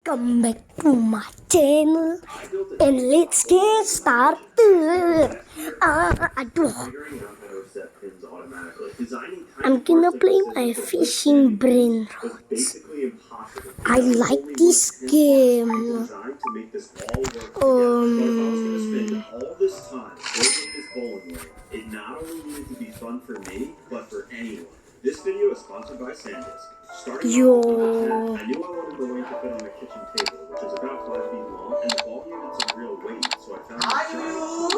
Welcome back to my channel and let's get started. Aduh. I'm gonna play my fishing brain rods. I like this game. It not only needed to be fun for me, but for anyone. This video is sponsored by SanDisk. Starting off with the I knew I wanted the length to fit on my kitchen table, which is about 5 feet long, and the ball needed some real weight, so I found this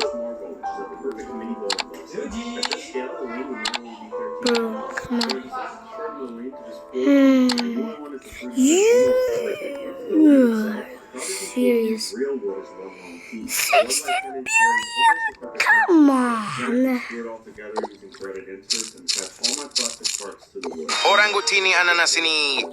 giant marble, which is a perfect mini bowling ball. At this scale, the lane would normally be 13 feet long. So I decided to shorten the lane to just 4 feet. I knew I wanted to prove Serious. 16 billion? Come on. Orangutini ananasini.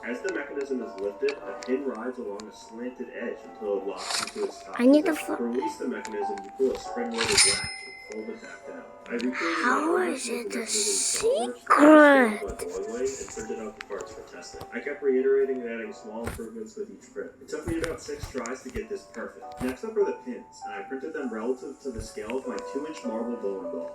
As the mechanism is lifted, a pin rides along a slanted edge until it locks into its top. To release the mechanism, you pull a spring-loaded latch and fold it back down. How is it a secret? I kept reiterating and adding small improvements with each print. It took me about 6 tries to get this perfect. Next up are the pins, and I printed them relative to the scale of my 2-inch marble bowling ball.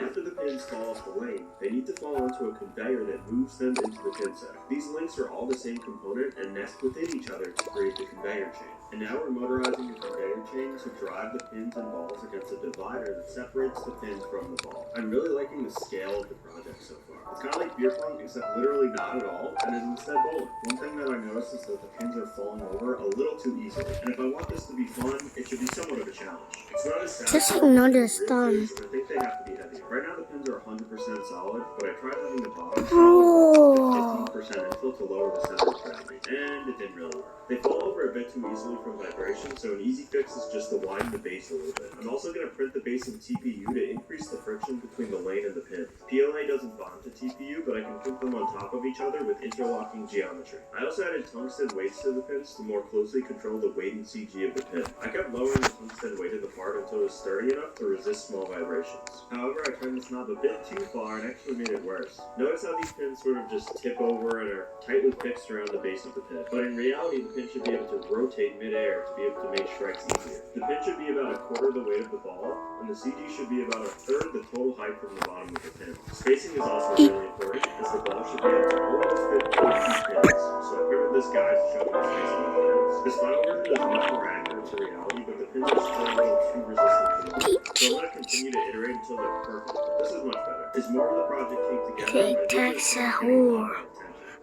After the pins fall off the lane, they need to fall onto a conveyor that moves them into the pin set. These links are all the same component and nest within each other to create the conveyor chain. And now we're motorizing the conveyor chain to drive the pins and balls against a divider that separates the pins from the ball. I'm really liking the scale of the project so far. It's kind of like beer pong, except literally not at all, and is instead bowling. One thing that I noticed is that the pins are falling over a little too easily, and if I want this to be fun, it should be somewhat of a challenge. It's not as satisfying as I think they have to be heavier. Right now the pins are 100% solid, but I tried having the bottom solid with 15% infill to lower the center of gravity, and it didn't really work. They fall over a bit too easily from vibration, so an easy fix is just to widen the base a little bit. I'm also going to print the base in TPU to increase the friction between the lane and the pin. PLA doesn't bond to TPU, but I can print them on top of each other with interlocking geometry. I also added tungsten weights to the pins to more closely control the weight and CG of the pin. I kept lowering the tungsten weight of the part until it was sturdy enough to resist small vibrations. However, I turned this knob a bit too far and actually made it worse. Notice how these pins sort of just tip over and are tightly fixed around the base of the pin. But in reality, the pin should be able to rotate mid-air to be able to make strikes easier. The pin should be about a quarter the weight of the ball, and the CG should be about a third the total height from the bottom of the pin. Spacing is also really important, as the ball should be able to almost fit both these pins. So I printed this guide to show me the spacing of the pins. This final version is much more accurate to reality, but the pins are still a little too resistant to the ball. So I'm going to continue to iterate until they're perfect. This is much better. As more of the project came together,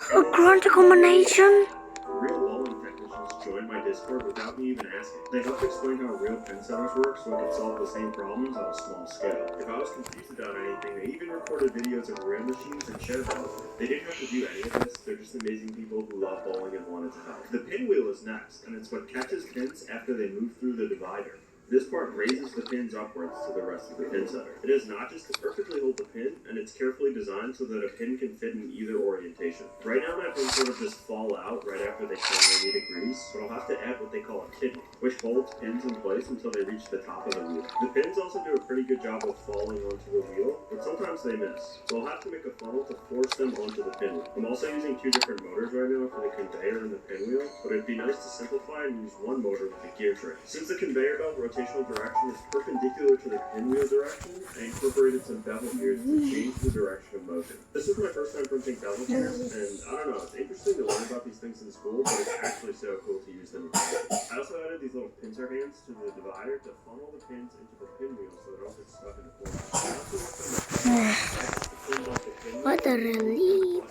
a grand combination. Real bowling technicians joined my Discord without me even asking. They helped explain how real pin setters work so I could solve the same problems on a small scale. If I was confused about anything, they even recorded videos of real machines and shared them with me. They didn't have to do any of this, they're just amazing people who love bowling and wanted to help. The pinwheel is next, and it's what catches pins after they move through the divider. This part raises the pins upwards to the rest of the pin setter. It is notches to perfectly hold the pin, and it's carefully designed so that a pin can fit in either orientation. Right now my pins sort of just fall out right after they turn 90 degrees, but I'll have to add what they call a kidney, which holds pins in place until they reach the top of the wheel. The pins also do a pretty good job of falling onto the wheel, but sometimes they miss. So I'll have to make a funnel to force them onto the pinwheel. I'm also using 2 different motors right now for the conveyor and the pinwheel, but it'd be nice to simplify and use one motor with a gear train. Since the conveyor belt rotational direction is perpendicular to the pinwheel direction, I incorporated some bevel gears to change the direction of motion. This is my first time printing bevel gears, and I don't know, it's interesting to learn about these things in school, but it's actually so cool to use them in practice. I also added these little pincer hands to the divider to funnel the pins into the pinwheel so they don't get stuck in the corner. What a relief.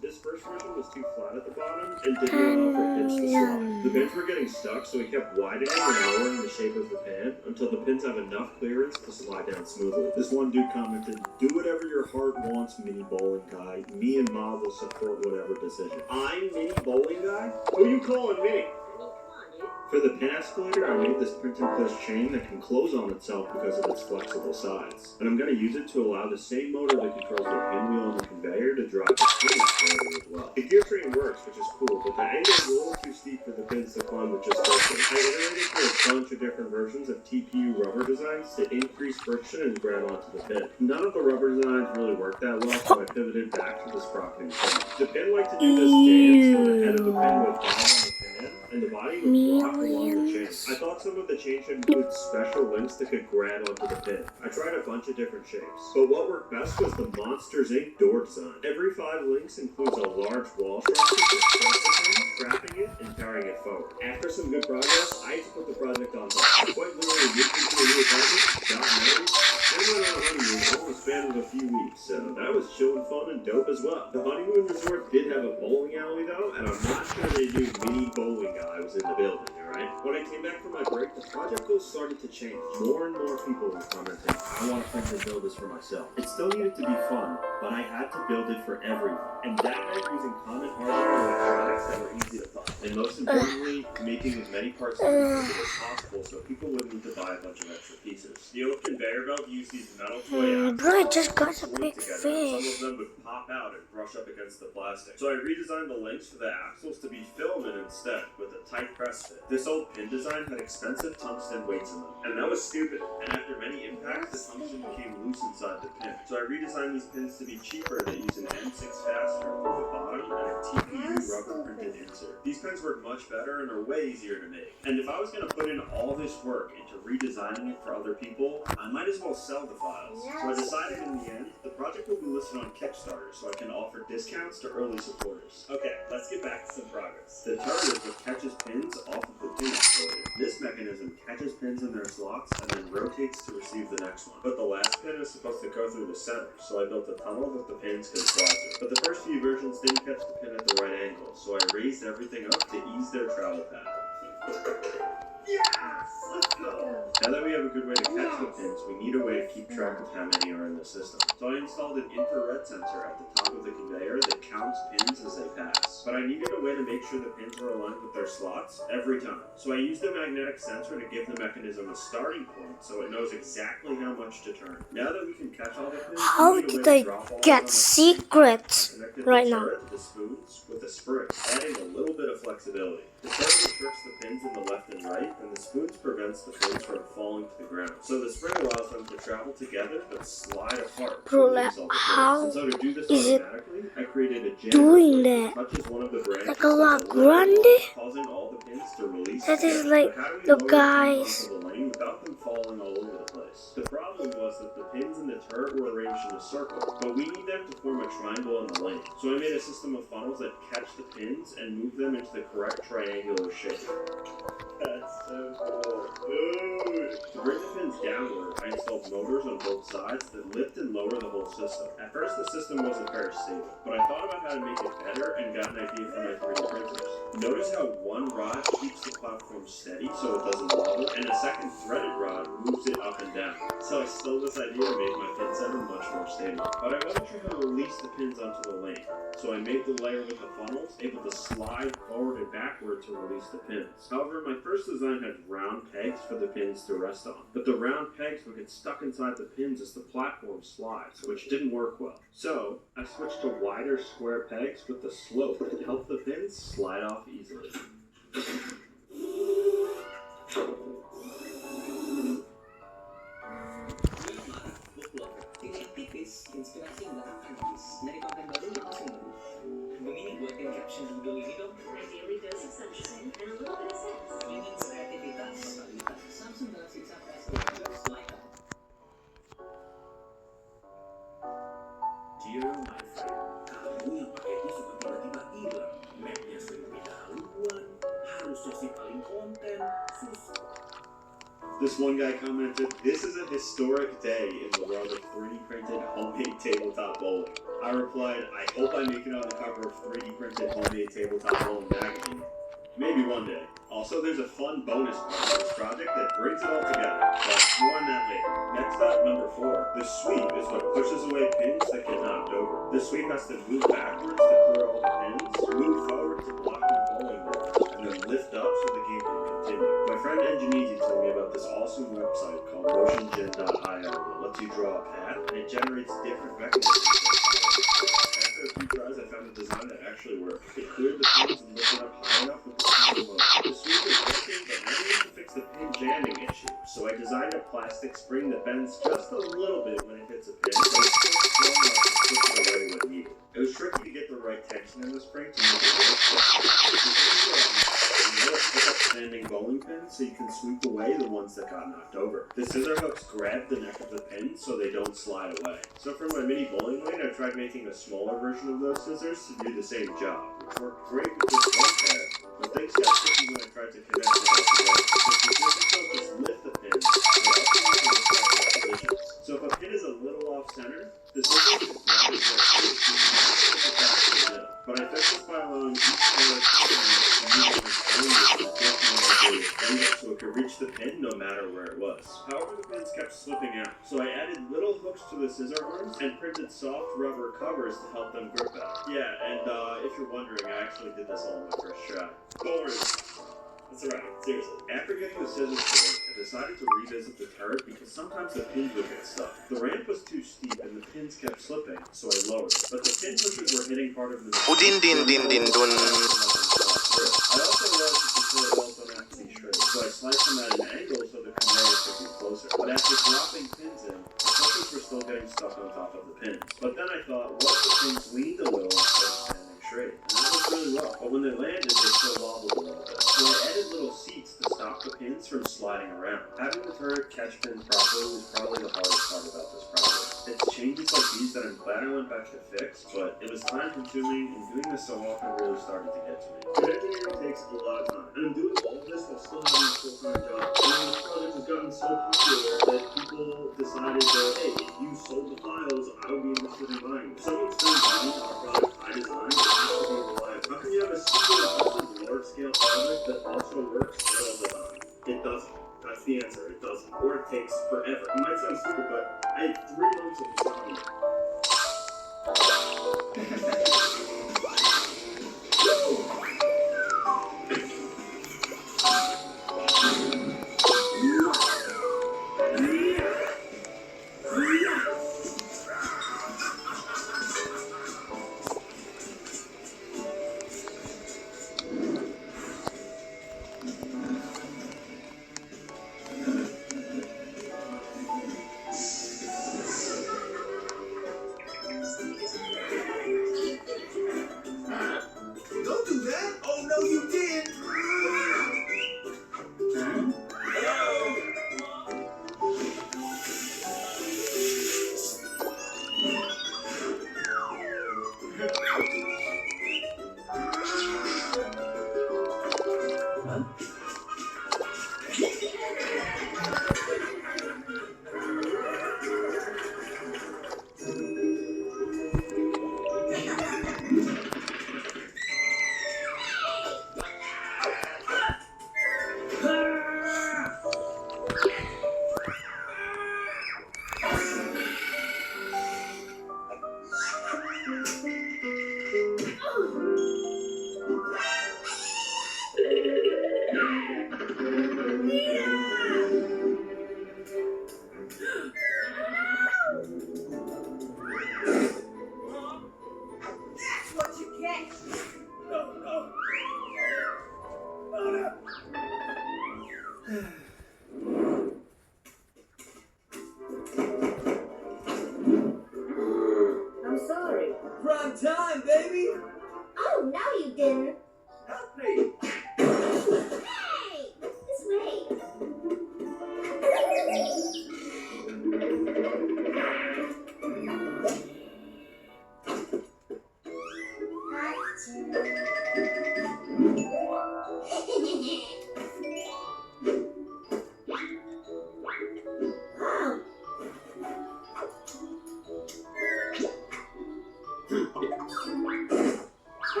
This first version was too flat at the bottom and didn't allow for pins to slide. The pins were getting stuck, so we kept widening and lowering the shape of the pan until the pins have enough clearance to slide down smoothly. This one dude commented, "Do whatever your heart wants, mini bowling guy. Me and Ma will support whatever decision." I'm mini bowling guy? Who you calling me? For the pin escalator, I made this print and push chain that can close on itself because of its flexible sides. And I'm going to use it to allow the same motor that controls the pinwheel on the conveyor to drive the pin escalator as well. The gear train works, which is cool, but the angle is a little too steep for the pins to climb with just friction. I iterated through a bunch of different versions of TPU rubber designs to increase friction and grab onto the pin. None of the rubber designs really worked that well, so I pivoted back to the sprocketing pin. The pin liked to do this dance where the head of the pin would bob on the pin, and the body would rock along the chain. I thought some of the chain should include special links that could grab onto the pin. I tried a bunch of different shapes, but what worked best was the Monsters Inc. door design. Every 5 links includes a large wall structure that supports the pin, trapping it and carrying it forward. After some good progress, I had to put the project on hold. Quite literally moved into a new apartment, got married, and went on a honeymoon all in the span of a few weeks, so that was chill and fun and dope as well. The honeymoon resort did have a bowling alley though, and I'm not sure they knew mini bowling guy was in the building, alright? When I came back from my break, the project goals started to change. More and more people were commenting, I want to print and build this for myself. It still needed to be fun, but I had to build it for everyone. And that meant using common hardware and electronics that were easy to find. And most importantly, making as many parts as possible so people wouldn't need to buy a bunch of extra pieces. The old conveyor belt used these metal toy axles. Bro, I just got a together, big and some of fish. them would pop out and brush up against the plastic. So I redesigned the links for the axles to be filament instead, with a tight press fit. This old pin design had expensive tungsten weights in them, and that was stupid. And after many impacts, the tungsten became loose inside the pin. So I redesigned these pins to be cheaper that use an M6 fastener for the bottom and a TPU rubber printed insert. These pins work much better and are way easier to make. And if I was going to put in all this work into redesigning it for other people, I might as well sell the files. So I decided in the end, the project will be listed on Kickstarter so I can offer discounts to early supporters. Okay, let's get back to some progress. The turret is what catches pins off of the pin escalator. This mechanism catches pins in their slots and then rotates to receive the next one. But the last pin is supposed to go through the center, so I built a tunnel that the pins can slide through. But the first few versions didn't catch the pin at the right angle, so I raised everything up to ease their travel path. Yes! Let's go! Now that we have a good way to catch the pins, we need a way to keep track of how many are in the system. So I installed an infrared sensor at the top of the conveyor that counts pins as they pass. But I needed a way to make sure the pins were aligned with their slots every time. So I used a magnetic sensor to give the mechanism a starting point so it knows exactly how much to turn. Now that we can catch all the pins, How we need a did way I to drop all get of them. secrets Connected right the now? turret to the spoons with a spring, adding a little bit of flexibility. The turret restricts the pins in the left and right, and the spoons prevents the pins from falling to the ground. So the spring allows them to travel together but slide apart. Bro, to like, release all the pins. how And so to do this is it automatically, I created a jam doing that that? touches one of the branches Like a La that's little Grande? long, causing all the pins to release That is together. like But how do we the lower guys. pins onto the lane without them falling all over the place? The problem was that the pins in the turret were arranged in a circle, but we need them to form a triangle in the lane. So I made a system of funnels that catch the pins and move them into the correct triangular shape. That's so cool. Dude. To bring the pins downward, I installed motors on both sides that lift and lower the whole system. At first, the system wasn't very stable, but I thought about how to make it better and got an idea from my 3D printers. Notice how one rod keeps the platform steady so it doesn't wobble, and a second threaded rod moves it up and down. So I stole this idea to make my pin setter much more stable. But I wasn't sure how to release the pins onto the lane, so I made the layer with the funnels able to slide forward and backward to release the pins. However, my first design had round pegs for the pins to rest on, but the round pegs would get stuck inside the pins as the platform slides, which didn't work well. So I switched to wider square pegs with the slope that helped the pins slide off easily. Inspirasi yang nggak akan habis dari konten baru yang langsung baru. Begini buatin caption video ini dong. A daily dose of sunshine and a little bit of sex. Ingin kreativitas, totalitas, Samsung Galaxy Tab S11 like up. Dear my friend, kamu yang pakai itu suka tiba-tiba hilang. Mapnya sering pindah haluan, harusnya sih paling konten, susah. This one guy commented, "This is a historic day in the world of 3D printed homemade tabletop bowling." I replied, "I hope I make it on the cover of 3D printed homemade tabletop bowling magazine. Maybe one day." Also, there's a fun bonus part of this project that brings it all together, but more on that later. Next up, number 4. The sweep is what pushes away pins that get knocked over. The sweep has to move backwards to clear all the pins, move forward to block the bowling balls, and then lift up so the game can continue. friend Engineezy told me about this awesome website called motiongen.io that lets you draw a path and it generates different mechanisms. After a few tries, I found a design that actually worked. It cleared the pins and lifted up high enough with the sweeper motor. The sweeper is working, but I needed to fix the pin jamming issue, so I designed a plastic spring that bends just a little bit when it hits a pin, but it's still strong enough to slip it away when needed. It was tricky to get the right tension in the spring to make it work. Standing bowling pins so you can sweep away the ones that got knocked over. The scissor hooks grab the neck of the pin so they don't slide away. So for my mini bowling lane, I tried making a smaller version of those scissors to do the same job, which worked great with just one pair, but things got tricky when I tried to connect them all together, because the scissors don't just lift the pin, they also use the respective positions. So if a pin is a little off center, the scissors just grab it where it is, and it back to the middle. But I fixed this by allowing each pair of scissors to use the so it could reach the pin no matter where it was. However, the pins kept slipping out, so I added little hooks to the scissor arms and printed soft rubber covers to help them grip better. Yeah, and if you're wondering, I actually did this all on my first try. Don't worry. That's alright, seriously. After getting the scissors fitted, I decided to revisit the turret because sometimes the pins would get stuck. The ramp was too steep and the pins kept slipping, so I lowered it. But the pin pushers were hitting part of the Udin din din din dun. I also realized that the turret walls don't have to be straight, so I sliced them at an angle so the conveyor could be closer. But after dropping pins in, the pushers were still getting stuck on top of the pins. But then I thought, what if the pins leaned a little instead of standing straight? And that was really rough, but when they landed, they still wobbled a little bit. So I added little seats to stop the pins from sliding around. Having the turret catch pins properly was probably the hardest part about this project. It's changes like these that I'm glad I went back to fix, but it was time consuming, and doing this so often really started to get to me. Good engineering takes a lot of time, and I'm doing all of this while still having a full-time job. And this project has gotten so popular that people decided that, hey, if you sold the files, I would be interested in buying them. If someone spends money on a product I designed, it has to be reliable. How can you have a super impressive large-scale project that also works all the time? It doesn't. That's the answer. It doesn't. Or it takes forever. It might sound stupid, but I had 3 months of insomnia.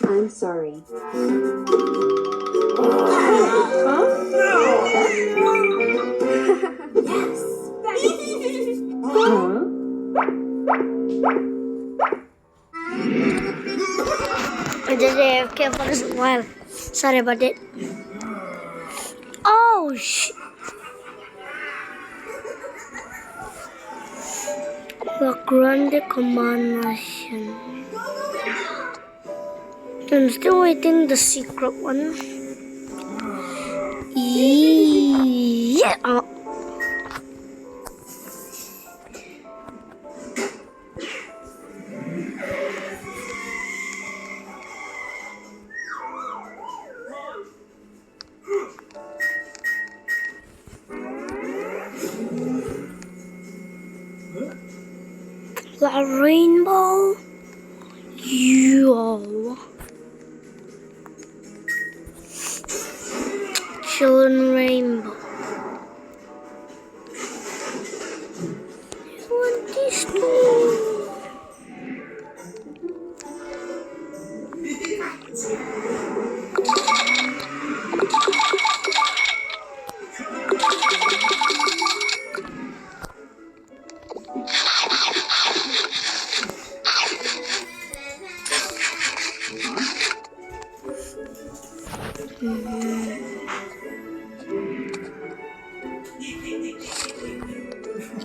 I'm sorry. Huh? I just AFK for a while. Sorry about it. Oh shit. The Grande Command Mission. I'm still waiting the secret one. Yeah. Oh. The rainbow. Yo. Children rainbow. I want this too.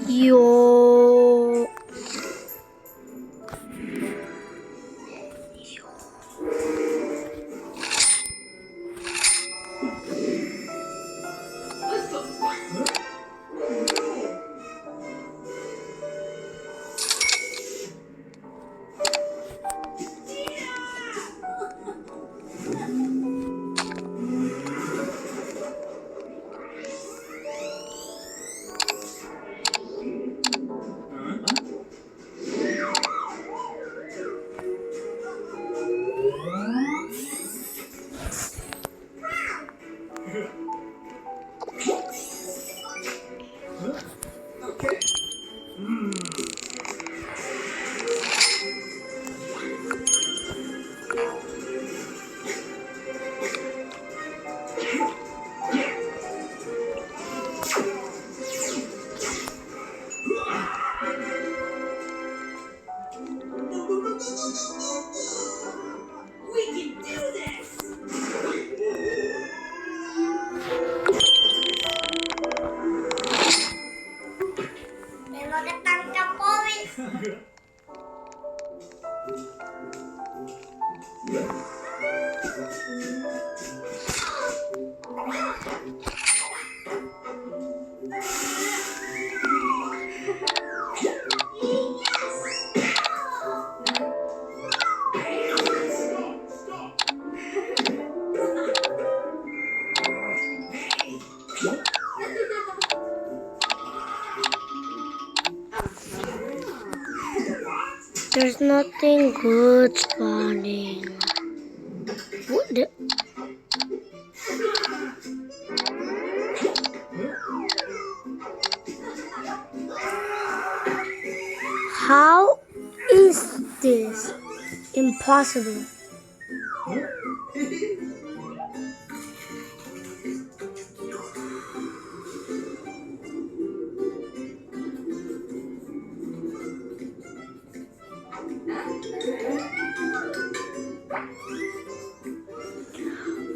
Yo. There's nothing good spawning. What the? How is this impossible?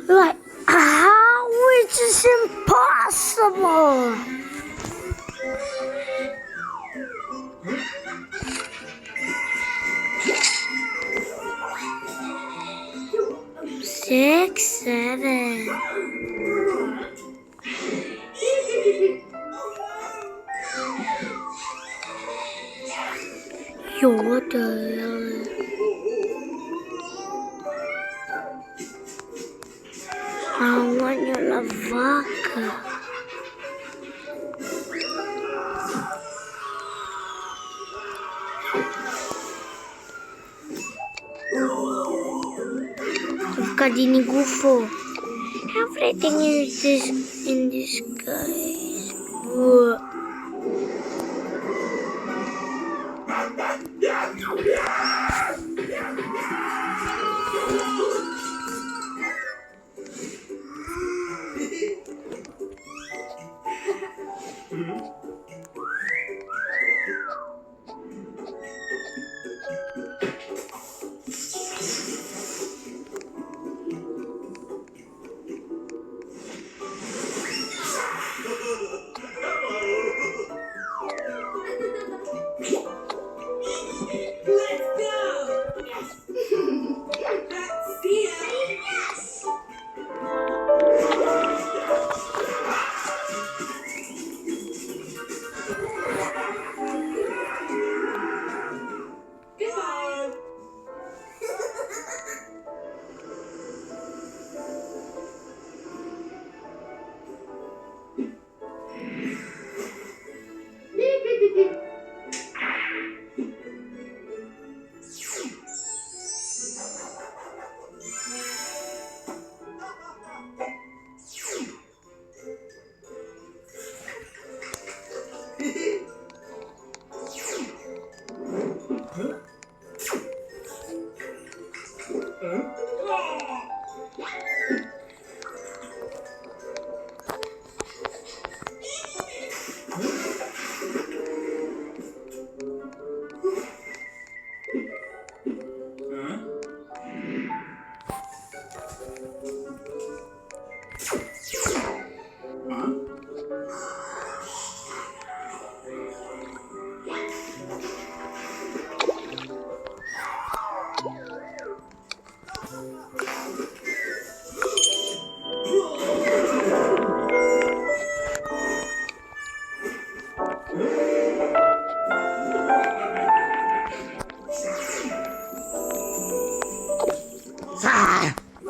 Like, how is this impossible? Six, seven. Yo, what the hell? I want your lavaca. Kadini gufo. Everything is this in this guys. Whoa.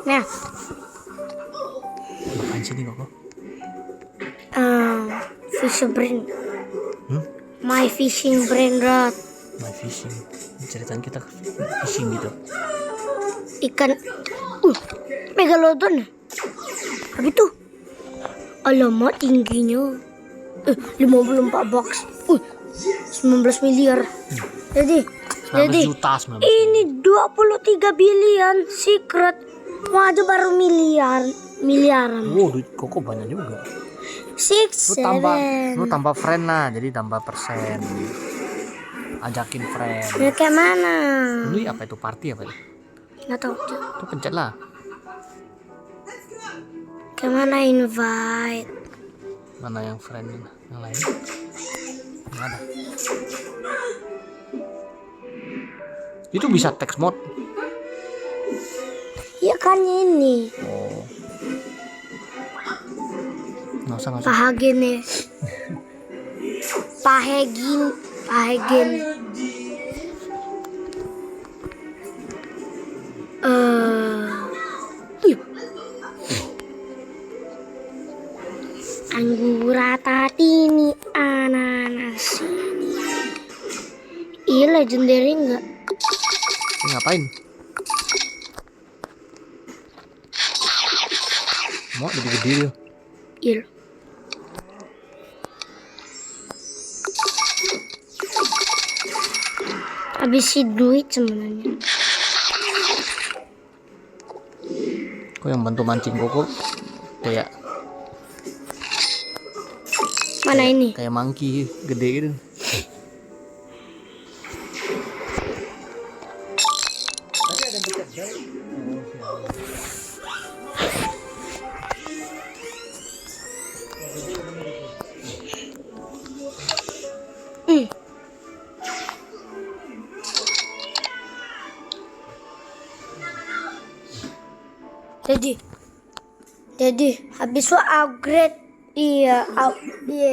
Nah, Apaan sih ini kok? fishing brain. Hmm? My fishing brain rod. My fishing. Ceritaan kita fishing gitu. Ikan. Megalodon. Habis itu. Alamak tingginya. 54 box. 19 miliar. Jadi 19 juta 19. ini 23 bilion secret. Wah, itu baru miliaran. Wow, duit koko banyak juga. 6 Lu tambah friend lah, jadi tambah persen. Ajakin friend. Ya, kayak mana? Ini apa itu, party apa itu? Nggak tahu. Tuh pencet lah. Kayak mana invite? Mana yang friend yang lain? Nggak ada. Itu bisa text mode. Ya kan ini. Oh. Nggak usah. Pahagen nih. Pahagen. Anggur tatini ananas. Iya legendary enggak? Ini ngapain? Mau jadi gede dia. Iya. Habis duit sebenarnya. Kok yang bantu mancing koko kayak Mana ini? kayak monkey gede gitu. Jadi habis lu upgrade iya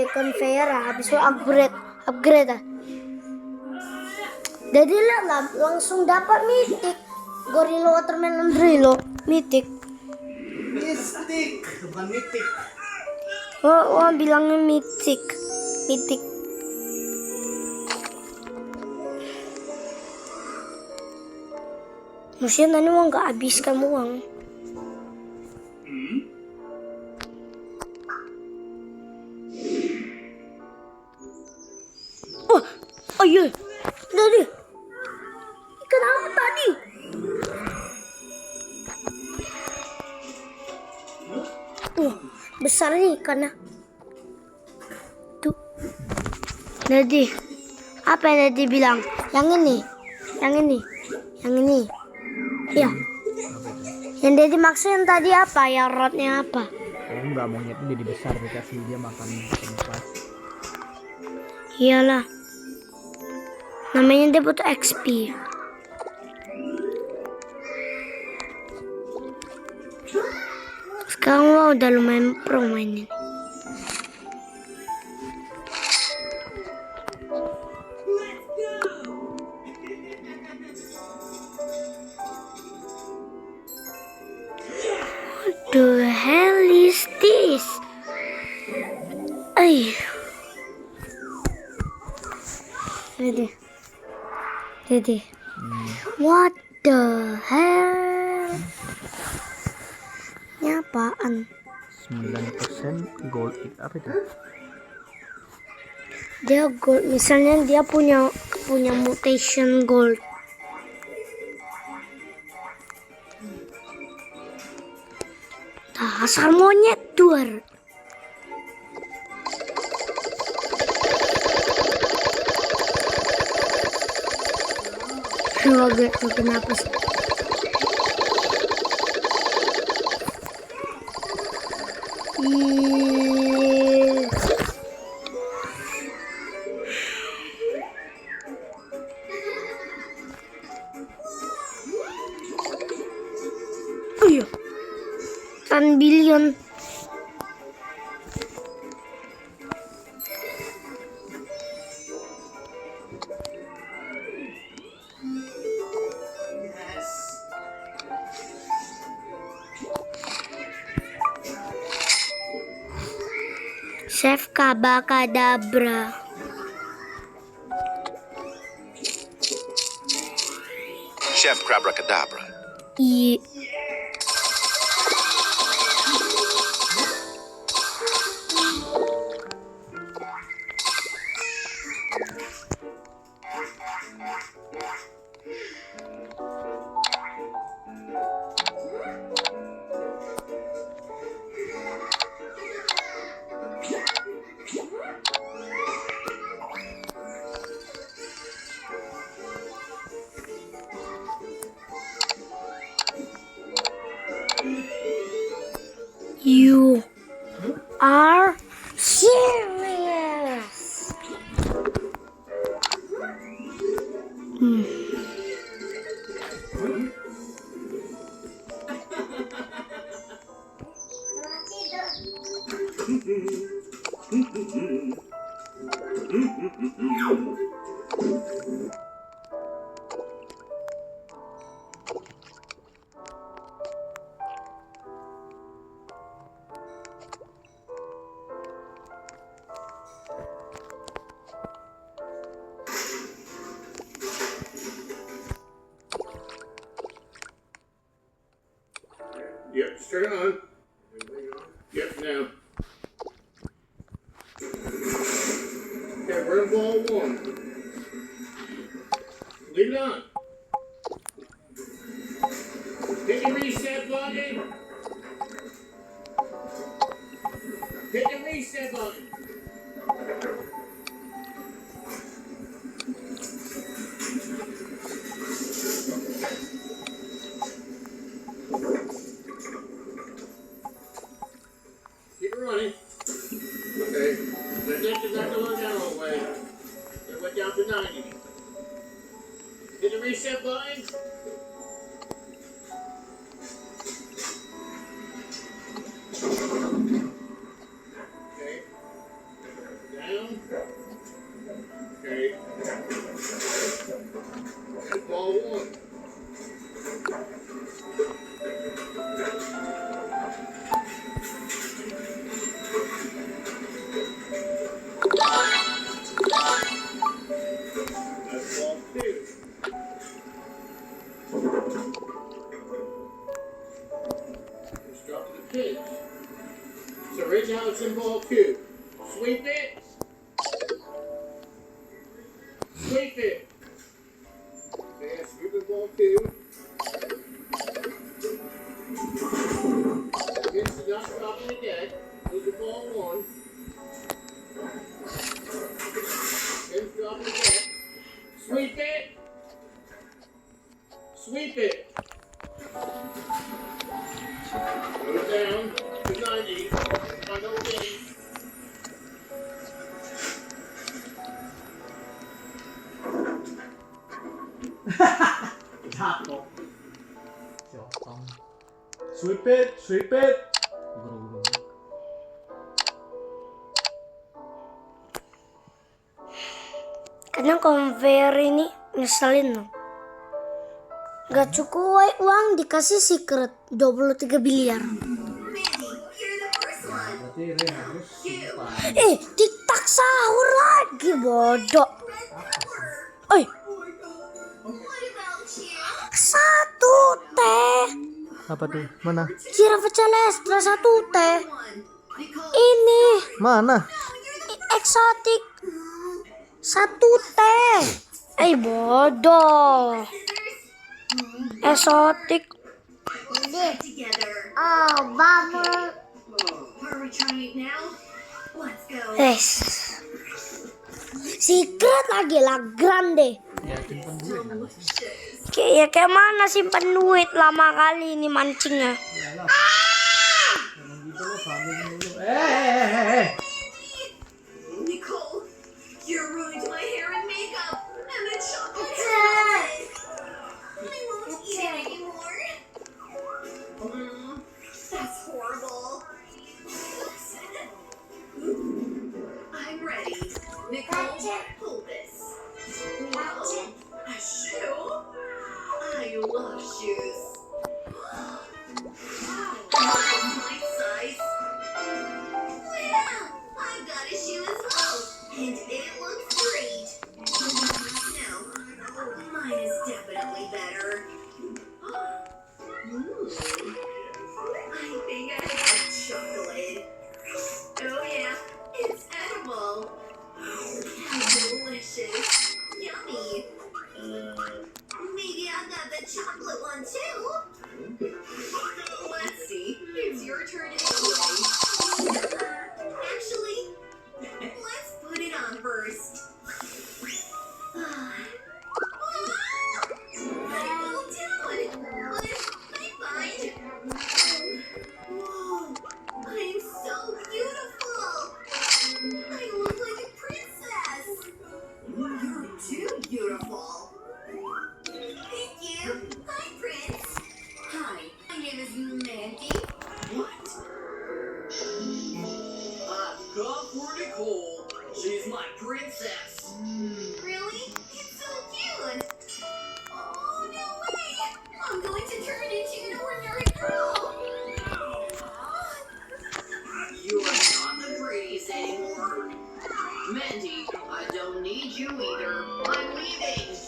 conveyor habis lu upgrade ah. Jadi lah langsung dapat mythic Gorilla Watermelon Drillo mythic. Mistik, bukan mitik. Oh bilangnya mythic. Maksudnya tadi mau nggak habiskan uang. Oh iya, tadi ikan apa tadi? Besar nih ikannya. Tuh. Jadi apa yang Daddy bilang? Yang ini. Iya. Yang Daddy maksudnya tadi apa? Yang rodnya apa? Oh enggak, monyetnya jadi besar dikasih dia makan tempat. Iyalah. Namanya dia butuh XP. Sekarang lo udah lumayan pro mainin. What the hell is this? Dede. What the hell? Ini apaan? 9% gold apa itu? Dia gold, misalnya dia punya mutation gold. Dasar monyet duar. Agak kenapa sih? Iya, 10 billion. Chef Kabakadabra. Chef Crabra-Cadabra. I You are serious. Yep, straight on. Yep, now. Okay, we're in ball one. Leave it on. Hit the reset button. Hit the reset button. Keep it running. Okay. Let that go down all the way. It went down to 90. Hit the reset button. Okay. Down. Okay. Ball one. That's ball two. Just drop the pitch. So right now it's in ball two. Sweep it. Sweep it. Okay, sweep the ball two. Against the not dropping it dead. Move the ball one. Against dropping it dead. Sweep it. Sweep it. Move down to 90. Final game. Jatuh. Siotong. Sweep it, sweep it. Guru-guru. Kadang conveyor ini ngeselin loh. Gak cukup uang dikasih secret 23 biliar. Berarti Ray harus simpan. TikTok sahur lagi bodoh. Oi, satu teh. Apa tuh? Mana? Giraffe celestra satu teh. Ini Mana? eksotik satu teh. Bodoh. Eksotik. Together. Oh, bubble. Are we trying it now? Let's go. Secret lagi lah grande. Ya simpan duit. Kayak mana simpan duit lama kali ini mancingnya. Iyalah. Emang gitu loh, farming dulu. Nicole, you're ruined my hair and makeup. And the chocolate hair. I won't eat it anymore. That's horrible. I'm ready. Nicole, hold this. Whoa, a shoe? I love shoes. Wow, my size. Wow, I've got turn anyway. Actually, let's put it on first. I fell down. What did I find? Whoa, I'm so beautiful. I look like a princess. You're too beautiful. Thank you. Hi, Prince. Hi, my name is Mandy. What? I've come for Nicole. She's my princess. Really? It's so cute. Oh, no way. I'm going to turn into an ordinary girl. You're not the prettiest anymore. Mandy, I don't need you either. I'm leaving.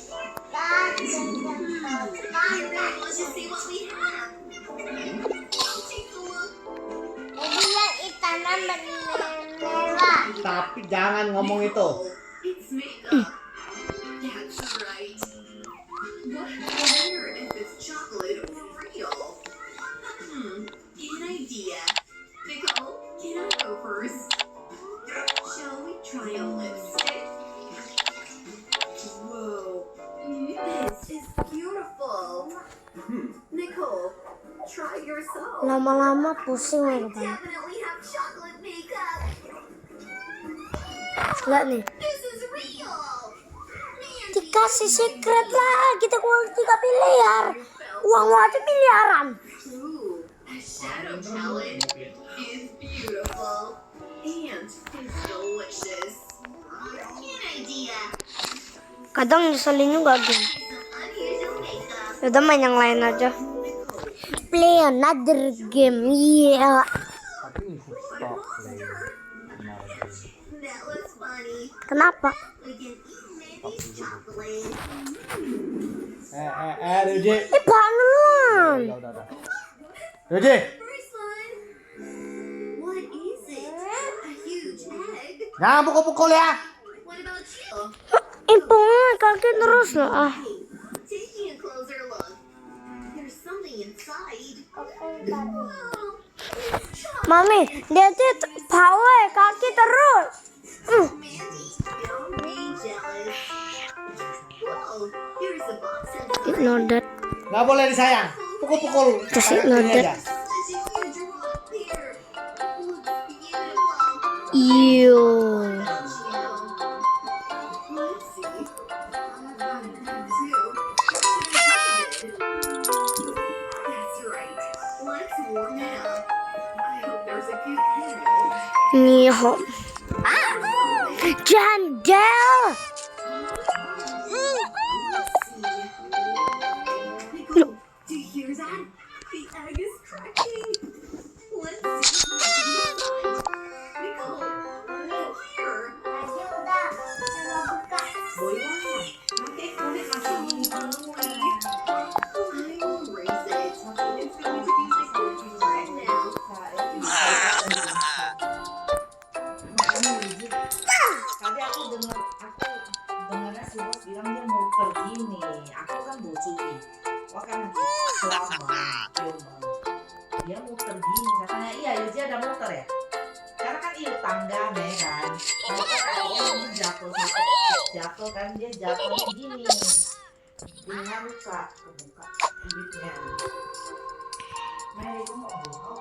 Let's just see what we have. Take a look. Tapi jangan ngomong itu. It's makeup. That's right. What? I wonder if it's chocolate or real. Get an idea. Nicole, can I go first? Shall we try a lipstick? Whoa. This is beautiful. Nicole, try yourself. Lama-lama pusing aku Bang. Definitely have chocolate makeup. Lihat nih. This is real. Mandy, Dikasih secret lah. Kita keluar 3 miliar. Uang aja miliaran. Ooh, a shadow palette is beautiful and is delicious. An idea. Kadang nyeselin juga game. Some unusual makeup. Udah main yang lain aja. Play another game. Iya. Tapi ini stop play. That looks funny. Kenapa? We can eat Mandy's chocolate. Doji. Panon. Udah. Doji. First one. What is it? A huge egg. Jangan pukul-pukul ya. What about you? Impungnya kaki terus lah. Ah. Taking a closer look. There's something inside. Wow. Mami, dia tuh power kaki terus. Mandy, don't be jealous. Whoa, here's a box inside. Ignore that. Nggak boleh disayang. Pukul-pukul. Just Kayak ignore gini that. aja. Such a huge rock here. Looks beautiful. Yo. Let's see. That's right. Let's warm it up. I hope there's a good handle. Niho. Jandel. Nicole, do you hear that? The egg is cracking. Let's see. Nicole, here. I will raise it. It's going to be my cooking right now. Tadi aku dengarnya si bos bilang dia mau pergi nih. Aku kan bocui. Wah kan lama, dia mau pergi nih. Katanya iya dia ada motor ya. Karena kan iya tangga nih kan. Dia jatuh kan dia jatuh begini. Ini luka kebuka bibitnya. Mary kamu mau buka?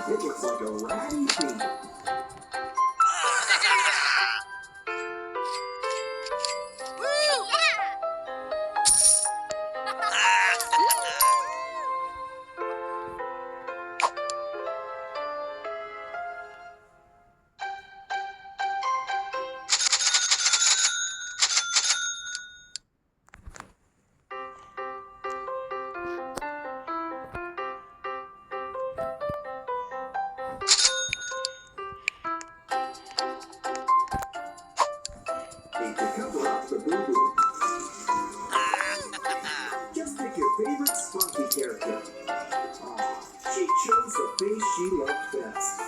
It looks like a ratty thing. she loved best.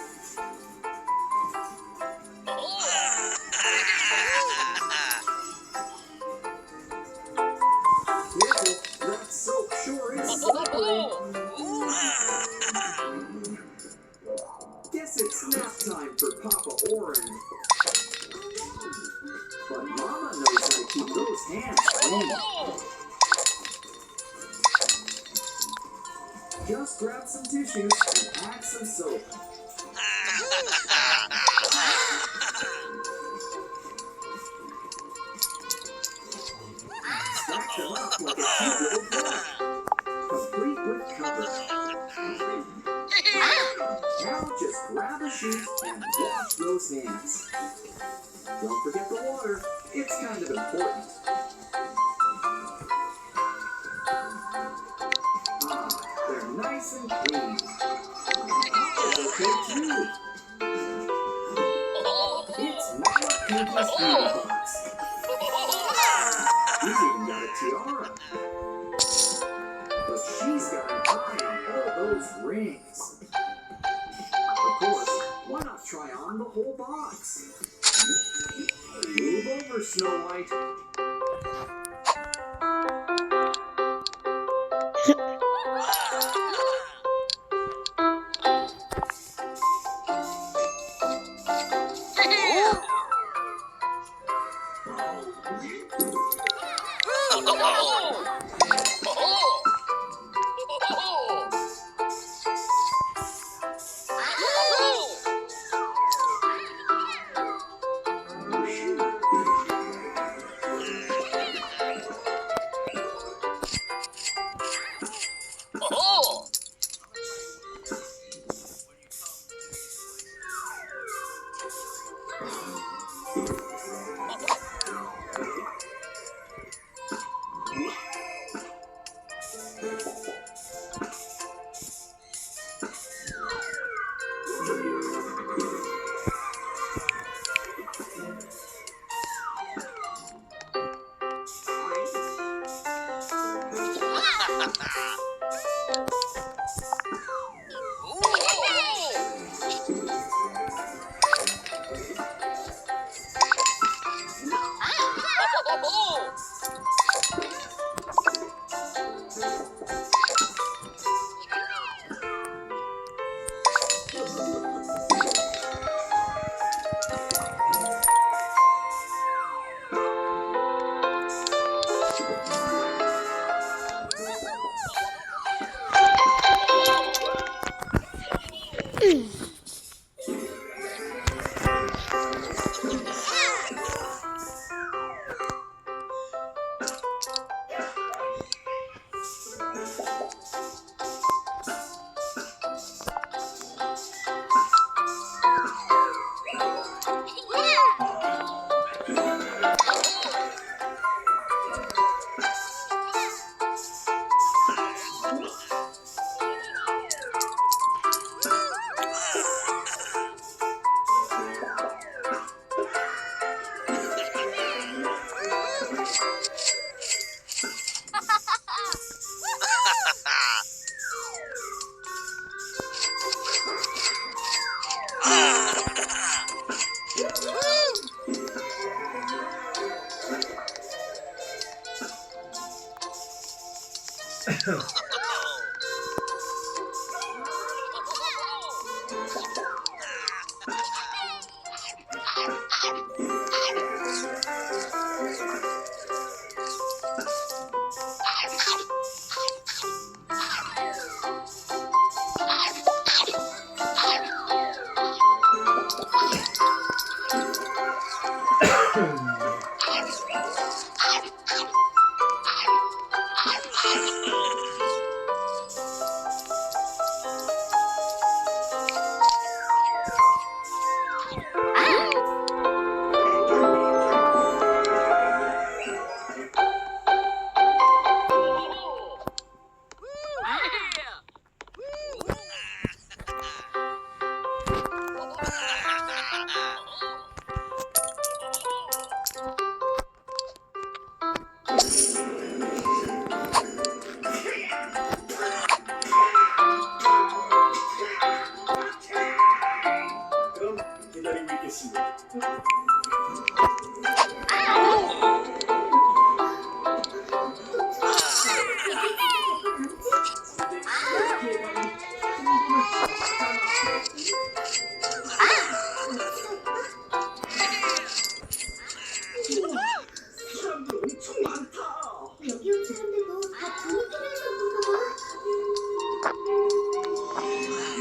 Careful, that soap sure is slippery. Guess it's nap time for Papa Orange. But Mama knows how to keep those hands clean. Just grab some tissues and add some soap. Stack them up like a cute little block, complete with cover. Now just grab a sheet and wash those hands. Don't forget the water, it's kind of important. Ah, they're nice and clean. Papa's okay too. It's Mama Pinky's beauty box. She's even got a tiara. But she's got an eye on all those rings. Of course, why not try on the whole box? Move over, Snow White.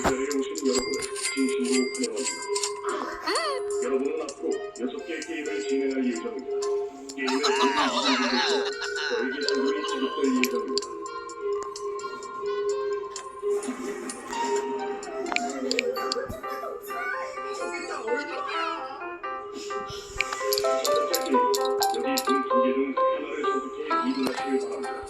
자리에 오신 여러분을 진심으로 환영합니다. 여러분은 앞으로 6개의 게임을 진행할 예정입니다. 게임의 모든 부분에서 저에게 상금이 지급될 예정입니다. 첫 번째 게임, 여기 등 2개 중 하나를 선택해 이동하시길 바랍니다.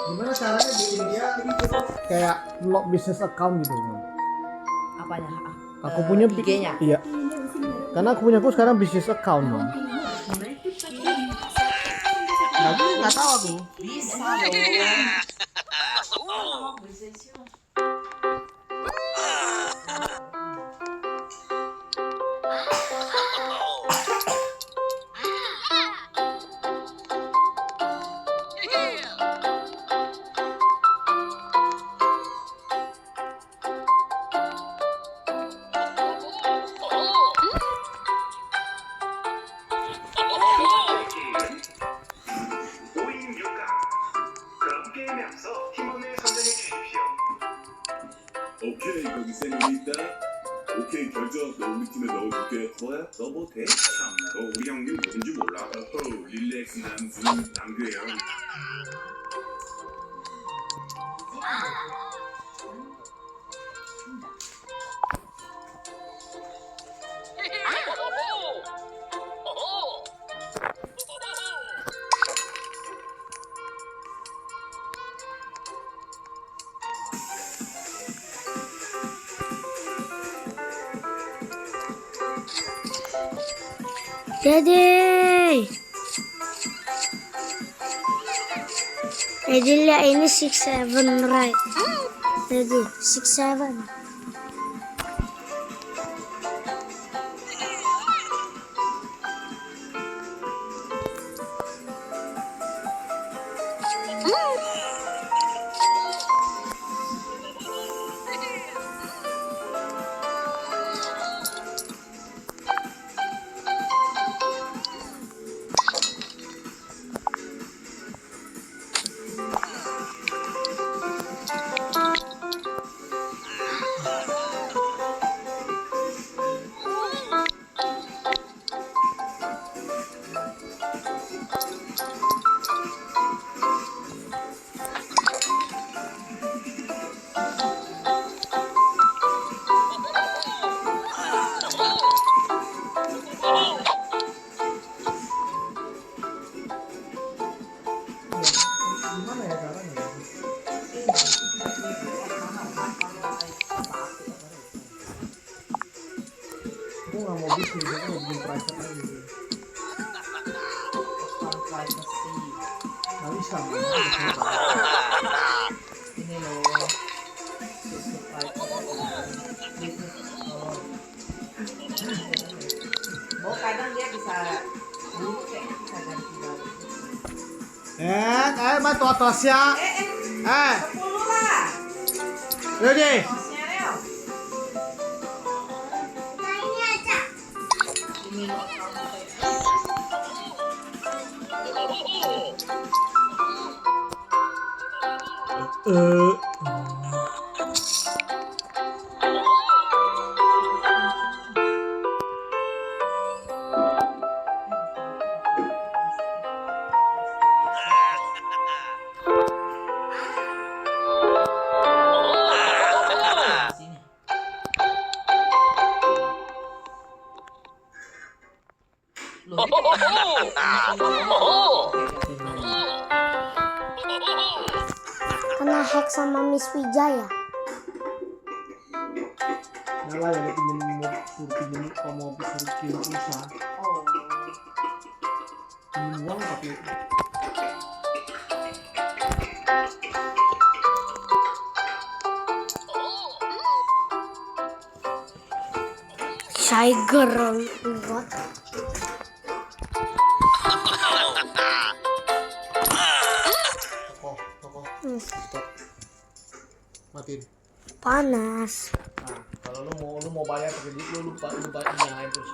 Gimana caranya bikin dia kayak lock business account gitu? Apanya? Aku punya IG-nya? Iya. Karena aku punya sekarang business account, Mam. Nggak tahu aku. Bisa dong. 오케이 거기 세뇨리타. 오케이 결정 너 우리 팀에 넣어줄게. 뭐야? 너 뭐 돼? 참나 너 우리 형님 누군지 몰라? 어허 릴레이 릴렉스 남규예요. Dede. Dede lihat ini 6-7 right. Dede 6-7. Gimana ya caranya? Aku nggak mau bisnis, aku mau bikin private lagi. Privacy. Nggak bisa, ini loh. Bisnis private. Mau kadang dia bisa dulu kayaknya bisa ganti lagi. Bantu atasnya. 10 lah. Yaudah. Tosnya Rel. Ini loh. Sini. Loh, Kena hack sama Miss Wijaya. Nyala ya, pinjem mau suruh kirim pulsa. oh. Pinjem uang tapi Tiger. What? toko Hmm, matiin. panas. Nah, kalau lu mau bayar pakai duit lu nyalain terus.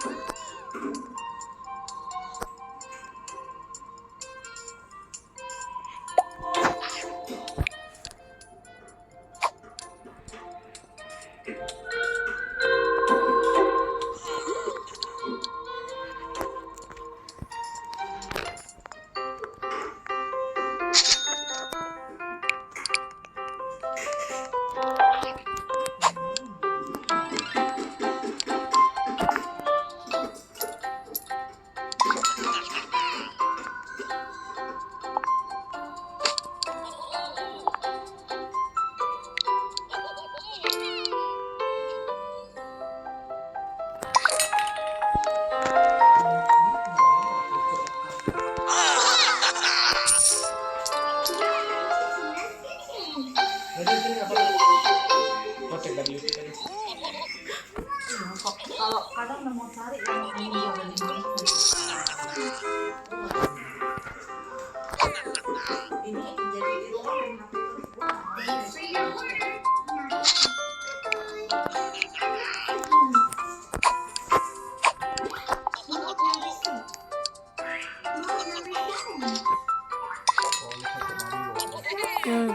Kalau kadang mau cari yang ini ada di mana. Ini jadi di rumah main HP terus. Hmm.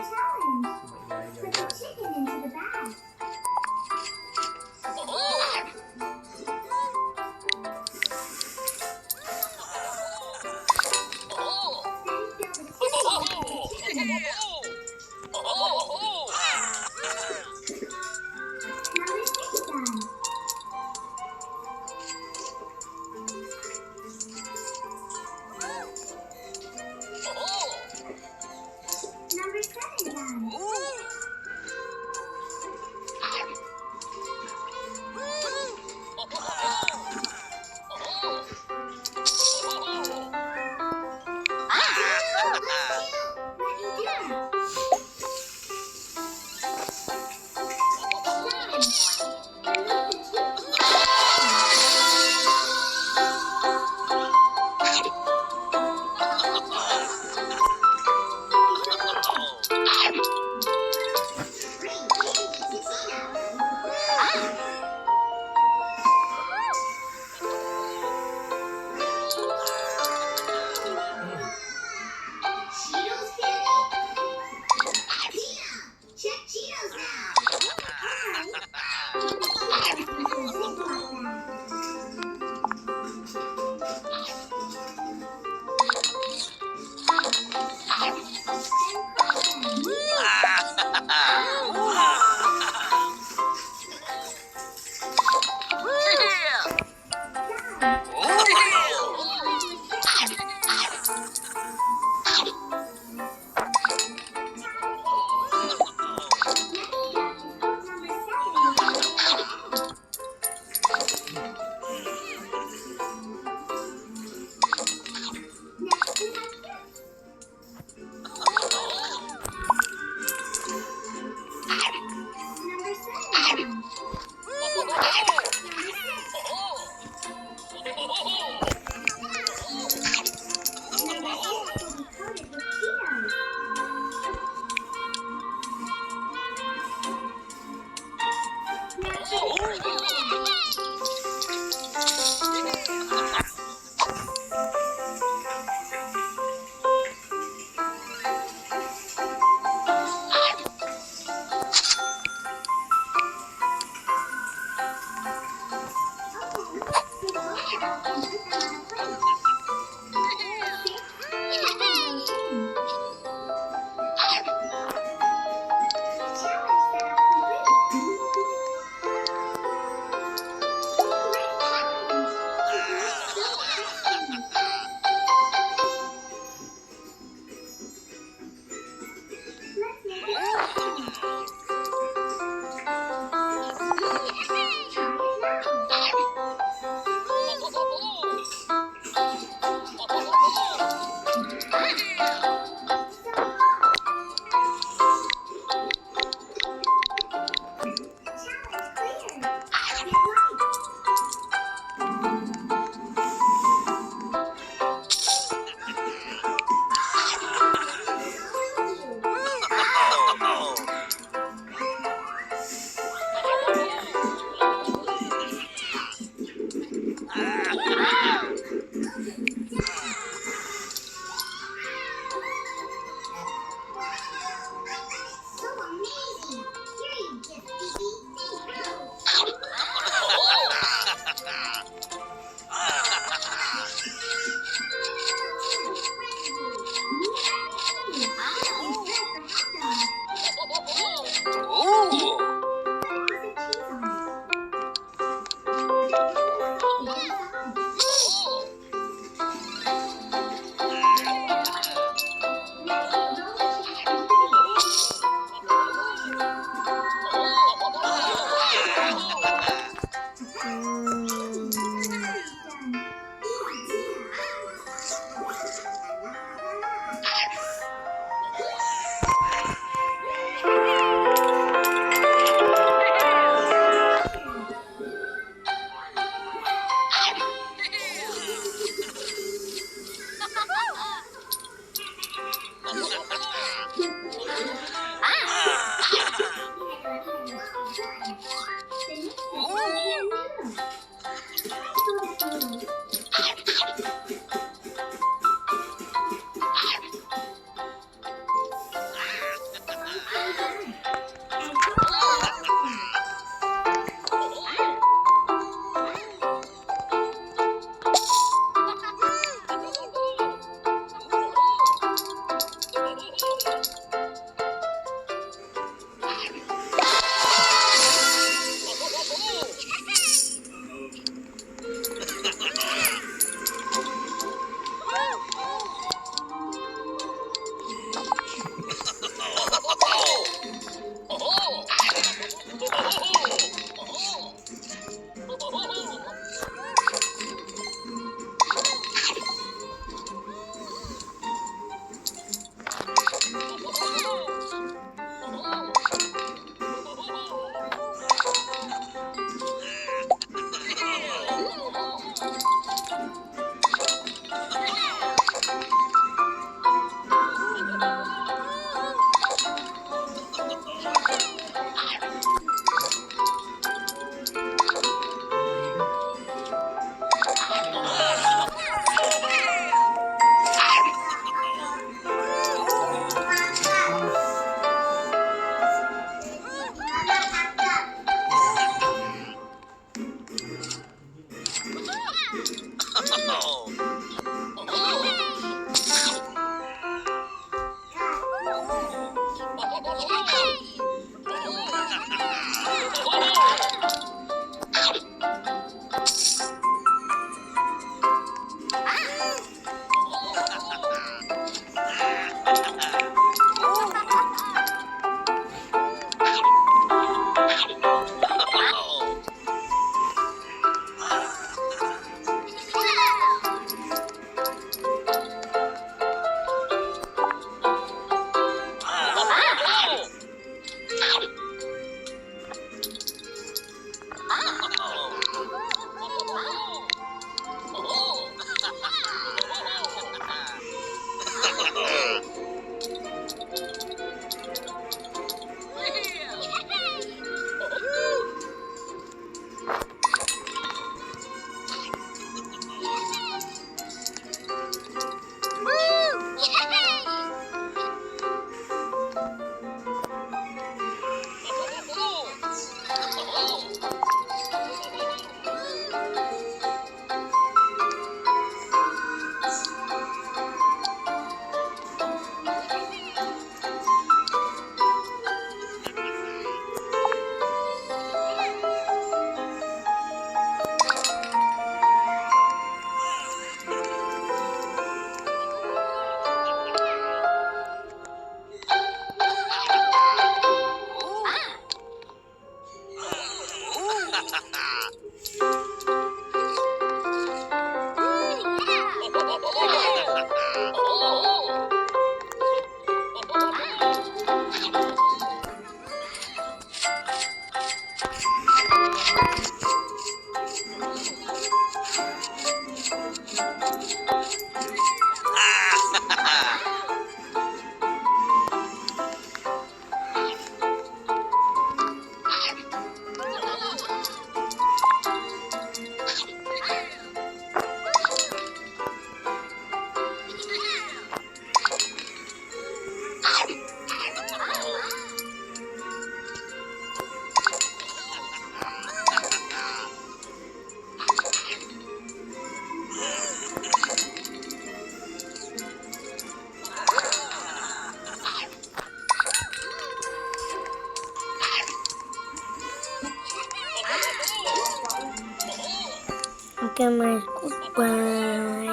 Oke, my goodbye.